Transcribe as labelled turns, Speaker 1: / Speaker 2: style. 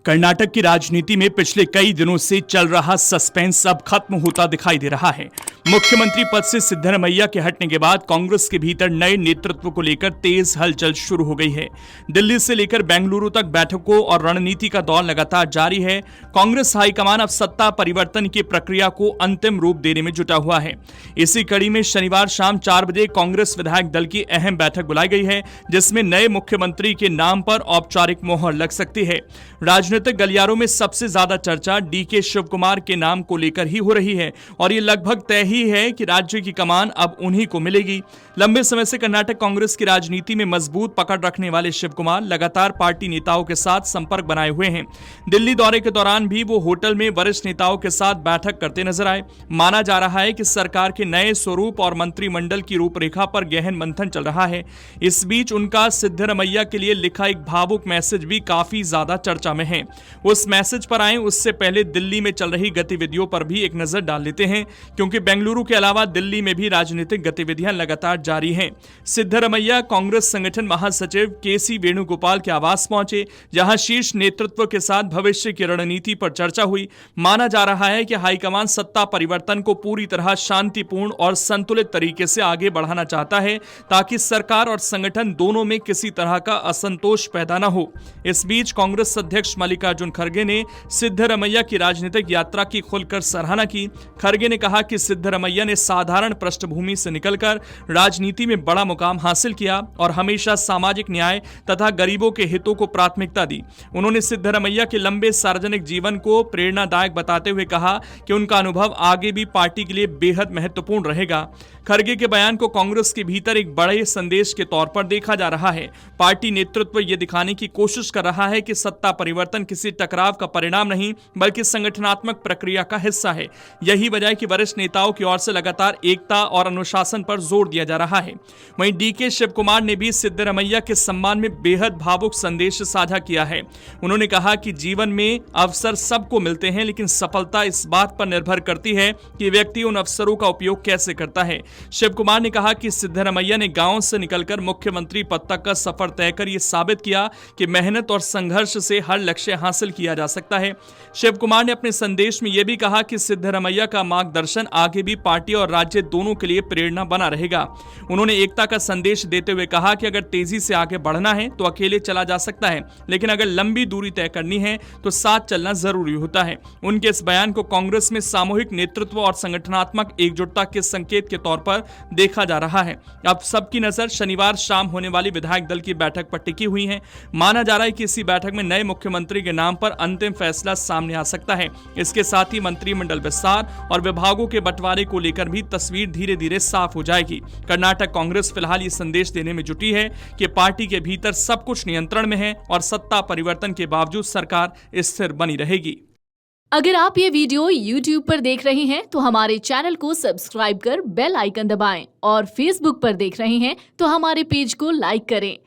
Speaker 1: कर्नाटक की राजनीति में पिछले कई दिनों से चल रहा सस्पेंस अब खत्म होता दिखाई दे रहा है। मुख्यमंत्री पद से सिद्धरमैया के हटने के बाद कांग्रेस के भीतर नए नेतृत्व को लेकर तेज हलचल शुरू हो गई है। दिल्ली से लेकर बेंगलुरु तक बैठकों और रणनीति का दौर लगातार जारी है। कांग्रेस हाईकमान अब सत्ता परिवर्तन की प्रक्रिया को अंतिम रूप देने में जुटा हुआ है। इसी कड़ी में शनिवार शाम 4 बजे कांग्रेस विधायक दल की अहम बैठक बुलाई गई है, जिसमें नए मुख्यमंत्री के नाम पर औपचारिक मोहर लग सकती है। राजनीतिक गलियारों में सबसे ज्यादा चर्चा डीके शिवकुमार के नाम को लेकर ही हो रही है और ये लगभग तय ही है कि राज्य की कमान अब उन्हीं को मिलेगी। लंबे समय से कर्नाटक कांग्रेस की राजनीति में मजबूत पकड़ रखने वाले शिवकुमार लगातार पार्टी नेताओं के साथ संपर्क बनाए हुए हैं। दिल्ली दौरे के दौरान भी वो होटल में वरिष्ठ नेताओं के साथ बैठक करते नजर आए। माना जा रहा है कि सरकार के नए स्वरूप और मंत्रिमंडल की रूपरेखा पर गहन मंथन चल रहा है। इस बीच उनका सिद्धरमैया के लिए लिखा एक भावुक मैसेज भी काफी ज्यादा चर्चा में है। उस मैसेज पर आए उससे पहले दिल्ली में चल रही गतिविधियों पर भी एक नजर डाल लेते हैं, क्योंकि बेंगलुरु के अलावा दिल्ली में भी राजनीतिक गतिविधियां लगातार जारी हैं। सिद्धरमैया कांग्रेस संगठन महासचिव केसी वेणुगोपाल के आवास पहुंचे, जहां शीर्ष नेतृत्व के साथ भविष्य की रणनीति पर चर्चा हुई। माना जा रहा है कि हाईकमान सत्ता परिवर्तन को पूरी तरह शांतिपूर्ण और संतुलित तरीके से आगे बढ़ाना चाहता है, ताकि सरकार और संगठन दोनों में किसी तरह का असंतोष पैदा न हो। इस बीच कांग्रेस अध्यक्ष मल्लिकार्जुन खड़गे ने सिद्धरमैया की राजनीतिक यात्रा की खुलकर सराहना की। खड़गे ने कहा कि सिद्धरमैया ने साधारण पृष्ठभूमि से निकलकर राजनीति में बड़ा मुकाम हासिल किया और हमेशा सामाजिक न्याय तथा गरीबों के हितों को प्राथमिकता दी। उन्होंने सिद्धरमैया के लंबे सार्वजनिक जीवन को प्रेरणादायक बताते हुए कहा कि उनका अनुभव आगे भी पार्टी के लिए बेहद महत्वपूर्ण रहेगा। खड़गे के बयान को कांग्रेस के भीतर एक बड़े संदेश के तौर पर देखा जा रहा है। पार्टी नेतृत्व ये दिखाने की कोशिश कर रहा है कि सत्ता परिवर्तन किसी टकराव का परिणाम नहीं, बल्कि संगठनात्मक प्रक्रिया का हिस्सा है। यही वजह है कि वरिष्ठ नेताओं की ओर से लगातार एकता और अनुशासन पर जोर दिया जा रहा है। वहीं डीके शिवकुमार ने भी सिद्धरमैया के सम्मान में बेहद भावुक संदेश साझा किया है। उन्होंने कहा कि जीवन में अवसर सबको मिलते हैं, लेकिन सफलता इस बात पर निर्भर करती है कि व्यक्ति उन अवसरों का उपयोग कैसे करता है। शिवकुमार ने कहा कि सिद्धरमैया ने गांव से निकलकर मुख्यमंत्री पद तक का सफर तय कर यह साबित किया कि मेहनत और संघर्ष से हर लक्ष्य हासिल किया जा सकता है। शिवकुमार ने अपने संदेश में यह भी कहा कि सिद्धरमैया का मार्गदर्शन आगे भी पार्टी और राज्य दोनों के लिए प्रेरणा बना रहेगा। उन्होंने एकता का संदेश देते हुए कहा कि अगर तेजी से आगे बढ़ना है तो अकेले चला जा सकता है, लेकिन अगर लंबी दूरी तय करनी है तो साथ चलना जरूरी होता है। उनके इस बयान को कांग्रेस में सामूहिक नेतृत्व और संगठनात्मक एकजुटता के संकेत के तौर पर देखा जा रहा है। अब सबकी नजर शनिवार शाम होने वाली विधायक दल की बैठक पर टिकी हुई है। माना जा रहा है कि इसी बैठक में नए मुख्यमंत्री के नाम पर अंतिम फैसला सामने आ सकता है। इसके साथ ही मंत्रिमंडल विस्तार और विभागों के बंटवारे को लेकर भी तस्वीर धीरे धीरे साफ हो जाएगी। कर्नाटक कांग्रेस फिलहाल ये संदेश देने में जुटी है कि पार्टी के भीतर सब कुछ नियंत्रण में है और सत्ता परिवर्तन के बावजूद सरकार स्थिर बनी रहेगी।
Speaker 2: अगर आप ये वीडियो YouTube पर देख रहे हैं तो हमारे चैनल को सब्सक्राइब कर बेल आइकन दबाएं और Facebook पर देख रहे हैं तो हमारे पेज को लाइक करें।